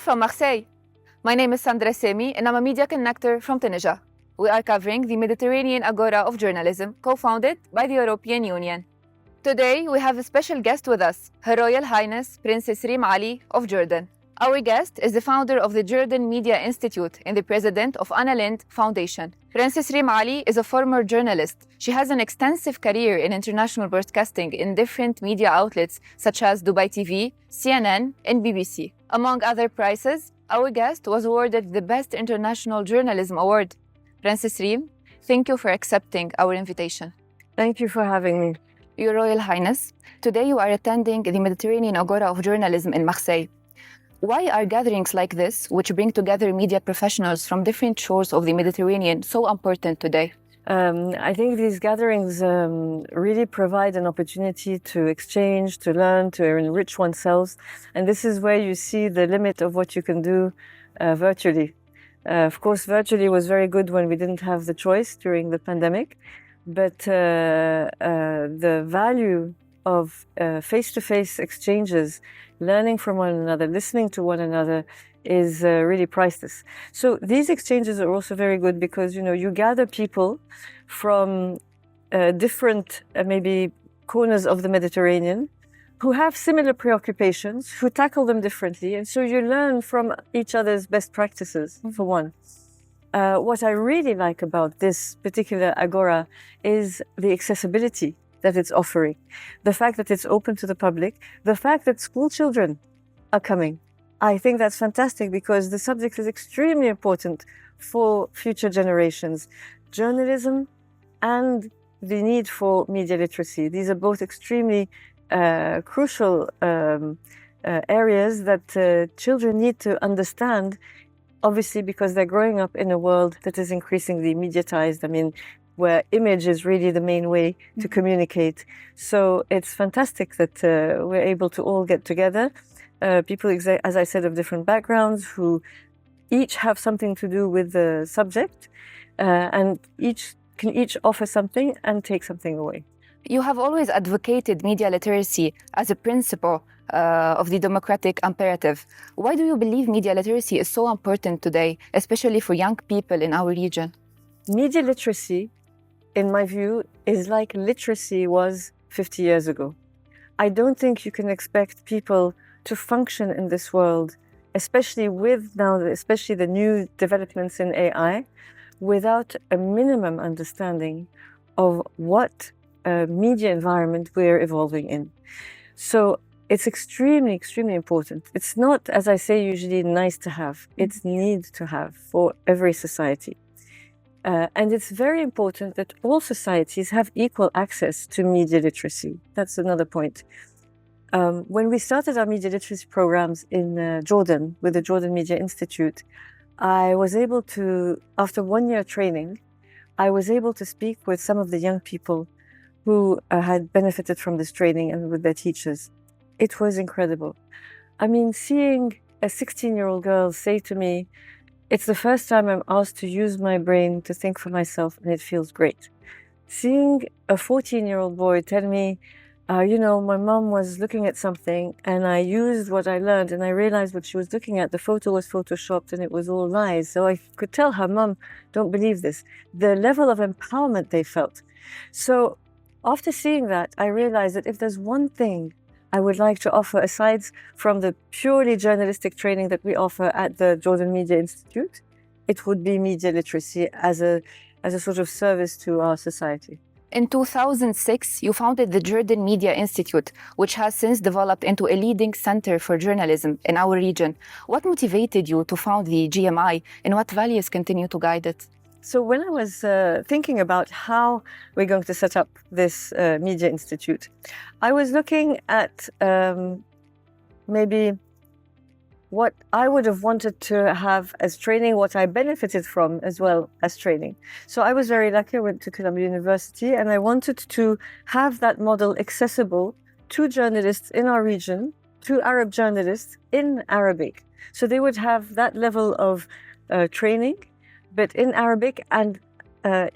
from Marseille. My name is Sandra Semi, and I'm a media connector from Tunisia. We are covering the Mediterranean Agora of Journalism, co-founded by the European Union. Today, we have a special guest with us, Her Royal Highness Princess Rym Ali of Jordan. Our guest is the founder of the Jordan Media Institute and the president of Anna Lindh Foundation. Princess Rym Ali is a former journalist. She has an extensive career in international broadcasting in different media outlets such as Dubai TV, CNN, and BBC. Among other prizes, our guest was awarded the Best International Journalism Award. Princess Rym, thank you for accepting our invitation. Thank you for having me. Your Royal Highness, today you are attending the Mediterranean Agora of Journalism in Marseille. Why are gatherings like this, which bring together media professionals from different shores of the Mediterranean, so important today? I think these gatherings really provide an opportunity to exchange, to learn, to enrich oneself. And this is where you see the limit of what you can do virtually. Of course, virtually was very good when we didn't have the choice during the pandemic. But the value of face-to-face exchanges, learning from one another, listening to one another is really priceless. So these exchanges are also very good because, you gather people from different maybe corners of the Mediterranean who have similar preoccupations, who tackle them differently. And so you learn from each other's best practices, for one. What I really like about this particular Agora is the accessibility that it's offering, the fact that it's open to the public, the fact that school children are coming. I think that's fantastic because the subject is extremely important for future generations. Journalism and the need for media literacy. These are both extremely crucial areas that children need to understand, obviously because they're growing up in a world that is increasingly mediatized. I mean, where image is really the main way to communicate. So it's fantastic that we're able to all get together. People, as I said, of different backgrounds who each have something to do with the subject and can each offer something and take something away. You have always advocated media literacy as a principle of the democratic imperative. Why do you believe media literacy is so important today, especially for young people in our region? Media literacy, in my view, is like literacy was 50 years ago. I don't think you can expect people to function in this world, especially with now, especially the new developments in AI, without a minimum understanding of what media environment we're evolving in. So it's extremely, extremely important. It's not, as I say, usually nice to have. It's need to have for every society. And it's very important that all societies have equal access to media literacy. That's another point. When we started our media literacy programs in Jordan with the Jordan Media Institute, I was able to, after 1 year training, I was able to speak with some of the young people who had benefited from this training and with their teachers. It was incredible. I mean, seeing a 16-year-old girl say to me, "It's the first time I'm asked to use my brain to think for myself, and it feels great." Seeing a 14-year-old boy tell me, my mom was looking at something and I used what I learned and I realized what she was looking at. The photo was photoshopped and it was all lies. So I could tell her, "Mom, don't believe this." The level of empowerment they felt. So after seeing that, I realized that if there's one thing I would like to offer, aside from the purely journalistic training that we offer at the Jordan Media Institute, it would be media literacy as a sort of service to our society. In 2006, you founded the Jordan Media Institute, which has since developed into a leading center for journalism in our region. What motivated you to found the GMI, and what values continue to guide it? So when I was thinking about how we're going to set up this media institute, I was looking at maybe what I would have wanted to have as training, what I benefited from as well as training. So I was very lucky. I went to Columbia University and I wanted to have that model accessible to journalists in our region, to Arab journalists in Arabic. So they would have that level of training, but in Arabic and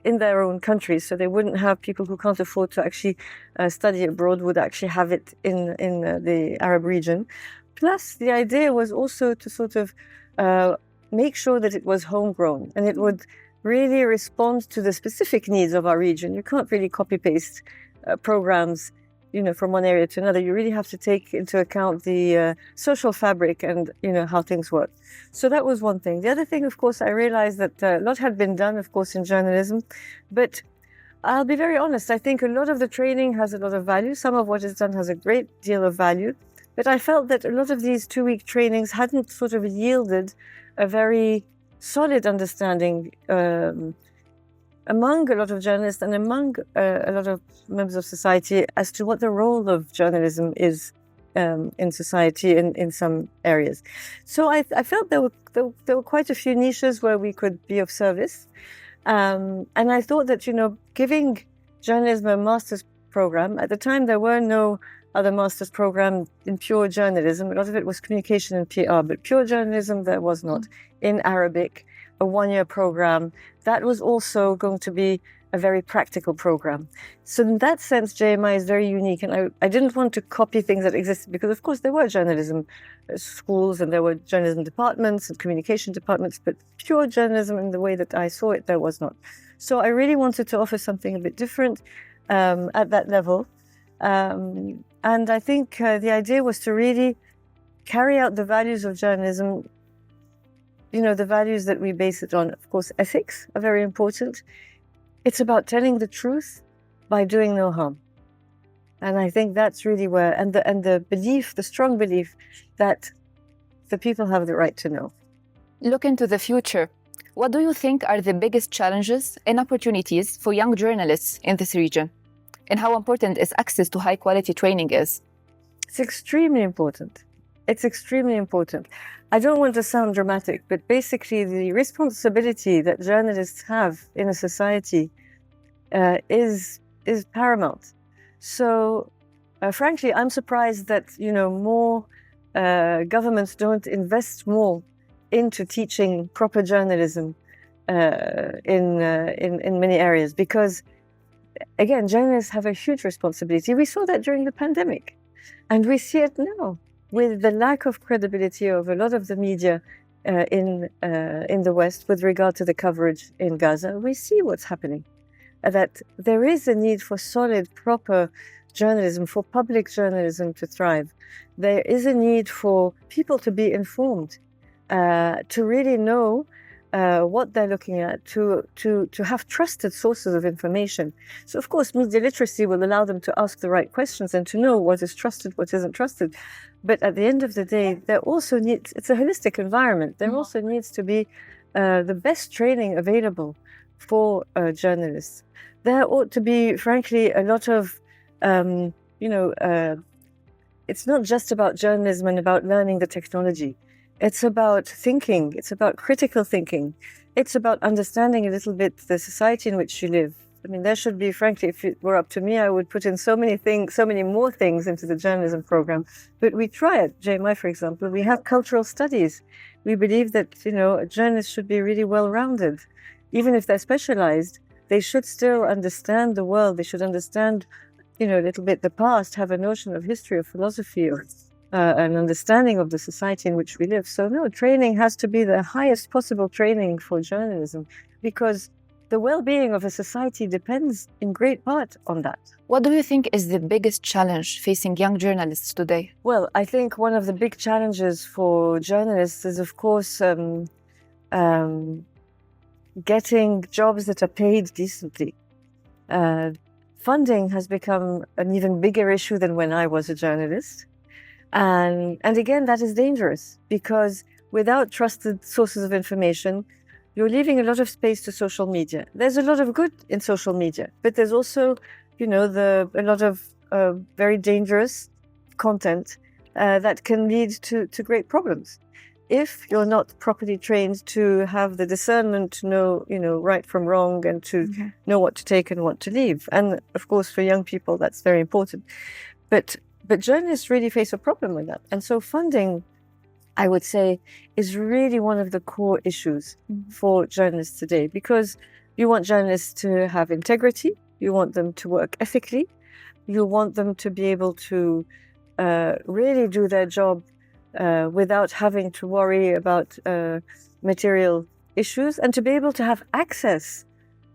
in their own countries. So they wouldn't have people who can't afford to actually study abroad would actually have it in the Arab region. Plus, the idea was also to sort of make sure that it was homegrown and it would really respond to the specific needs of our region. You can't really copy-paste programs, from one area to another. You really have to take into account the social fabric and, how things work. So that was one thing. The other thing, of course, I realized that a lot had been done, of course, in journalism, but I'll be very honest. I think a lot of the training has a lot of value. Some of what is done has a great deal of value. But I felt that a lot of these 2-week trainings hadn't sort of yielded a very solid understanding among a lot of journalists and among a lot of members of society as to what the role of journalism is in society in some areas. So I felt there were quite a few niches where we could be of service. And I thought that, giving journalism a master's program, at the time there were no other master's program in pure journalism. A lot of it was communication and PR, but pure journalism there was not. In Arabic, a 1-year program, that was also going to be a very practical program. So in that sense, JMI is very unique. And I didn't want to copy things that existed because, of course, there were journalism schools and there were journalism departments and communication departments, but pure journalism in the way that I saw it, there was not. So I really wanted to offer something a bit different at that level. And I think the idea was to really carry out the values of journalism, the values that we base it on. Of course, ethics are very important. It's about telling the truth by doing no harm. And I think that's really where, and the belief, the strong belief that the people have the right to know. Look into the future. What do you think are the biggest challenges and opportunities for young journalists in this region? And how important is access to high-quality training is? It's extremely important. It's extremely important. I don't want to sound dramatic, but basically the responsibility that journalists have in a society is paramount. So, frankly, I'm surprised that more governments don't invest more into teaching proper journalism in many areas, because, again, journalists have a huge responsibility. We saw that during the pandemic, and we see it now with the lack of credibility of a lot of the media in the West with regard to the coverage in Gaza. We see what's happening, that there is a need for solid, proper journalism, for public journalism to thrive. There is a need for people to be informed, to really know what they're looking at, to have trusted sources of information. So, of course, media literacy will allow them to ask the right questions and to know what is trusted, what isn't trusted. But at the end of the day, there also needs, it's a holistic environment. There also needs to be the best training available for journalists. There ought to be, frankly, a lot of, it's not just about journalism and about learning the technology. It's about thinking. It's about critical thinking. It's about understanding a little bit the society in which you live. I mean, there should be, frankly, if it were up to me, I would put in so many things, so many more things into the journalism program. But we try at JMI, for example. We have cultural studies. We believe that, journalists should be really well-rounded. Even if they're specialized, they should still understand the world. They should understand, a little bit the past, have a notion of history or philosophy or an understanding of the society in which we live. So no, training has to be the highest possible training for journalism, because the well-being of a society depends in great part on that. What do you think is the biggest challenge facing young journalists today? Well, I think one of the big challenges for journalists is, of course, getting jobs that are paid decently. Funding has become an even bigger issue than when I was a journalist. And again, that is dangerous, because without trusted sources of information, you're leaving a lot of space to social media. There's a lot of good in social media, but there's also, a lot of very dangerous content that can lead to great problems. If you're not properly trained to have the discernment to know, right from wrong, and to know what to take and what to leave. And of course, for young people, that's very important. But journalists really face a problem with that. And so funding, I would say, is really one of the core issues for journalists today, because you want journalists to have integrity, you want them to work ethically, you want them to be able to really do their job without having to worry about material issues, and to be able to have access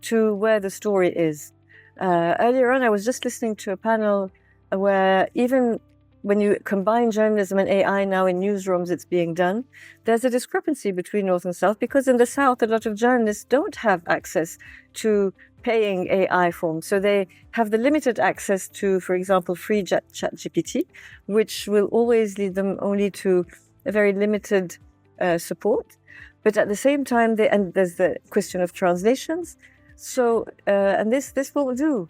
to where the story is. Earlier on, I was just listening to a panel where even when you combine journalism and AI now in newsrooms, it's being done. There's a discrepancy between North and South, because in the South, a lot of journalists don't have access to paying AI forms. So they have the limited access to, for example, free ChatGPT, which will always lead them only to a very limited support. But at the same time, and there's the question of translations. So, and this will do.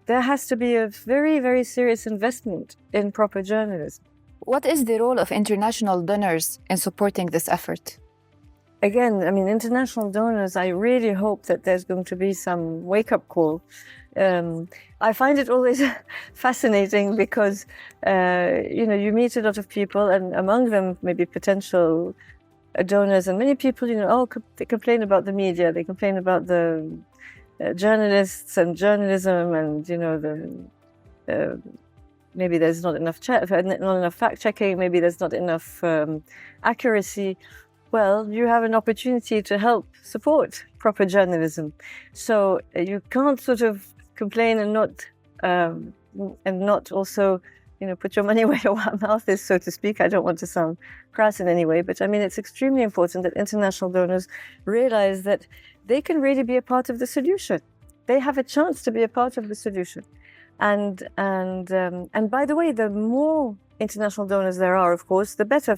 There has to be a very, very serious investment in proper journalism. What is the role of international donors in supporting this effort? Again, I mean, international donors, I really hope that there's going to be some wake-up call. I find it always fascinating because, you meet a lot of people, and among them maybe potential donors, and many people, they complain about the media, they complain about the journalists and journalism, and maybe there's not enough fact checking, maybe there's not enough accuracy. Well, you have an opportunity to help support proper journalism. So you can't sort of complain and not also put your money where your mouth is, so to speak. I don't want to sound crass in any way, but I mean, it's extremely important that international donors realize that they can really be a part of the solution. They have a chance to be a part of the solution. And by the way, the more international donors there are, of course, the better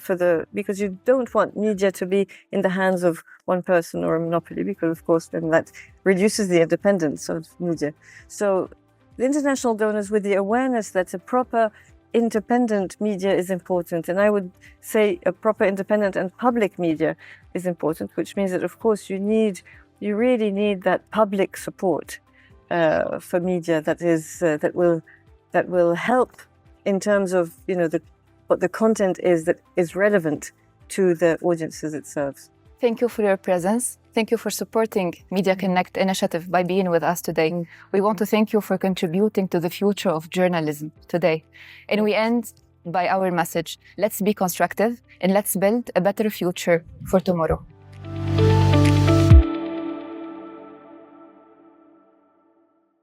because you don't want media to be in the hands of one person or a monopoly, because of course then that reduces the independence of media. So the international donors, with the awareness that a proper independent media is important, and I would say a proper independent and public media is important, which means that of course you really need that public support for media that will help in terms of what the content is that is relevant to the audiences it serves. Thank you for your presence. Thank you for supporting Media Connect initiative by being with us today. We want to thank you for contributing to the future of journalism today. And we end by our message: let's be constructive and let's build a better future for tomorrow.